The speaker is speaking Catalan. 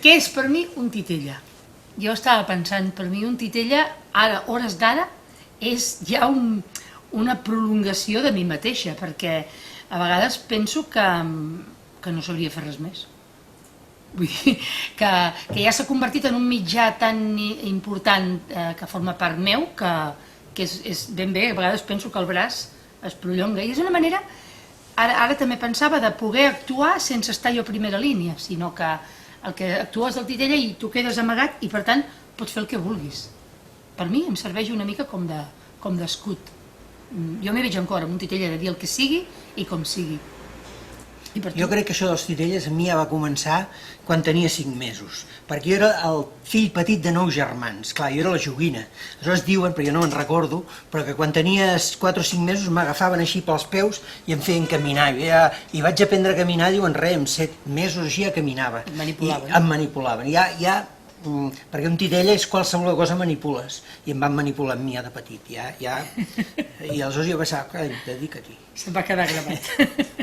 Què és per mi un titella? Jo estava pensant, per mi un titella, ara, hores d'ara, és ja una prolongació de mi mateixa, perquè a vegades penso que no sabria fer res més. Vull dir que ja s'ha convertit en un mitjà tan important que forma part meu que és ben bé, a vegades penso que el braç es prolonga i és una manera, ara també pensava, de poder actuar sense estar jo a primera línia, sinó que el que actues del titella i tu quedes amagat i per tant pots fer el que vulguis. Per mi em serveix una mica com d'escut. Jo m'hi veig encara amb un titella de dir el que sigui i com sigui. Jo crec que això dels titelles a mi ja va començar quan tenia 5 mesos, perquè jo era el fill petit de 9 germans, clar, jo era la joguina. Aleshores diuen, però jo no me'n recordo, però que quan tenia 4 o 5 mesos m'agafaven així pels peus i em feien caminar. I vaig aprendre a caminar, diuen, amb 7 mesos així ja caminava. Et manipulaven. I em manipulaven. Perquè un titella és qualsevol cosa manipules, i em van manipular amb mi ja de petit. I aleshores jo pensava, dedica-t'hi. Se'm va quedar gravat.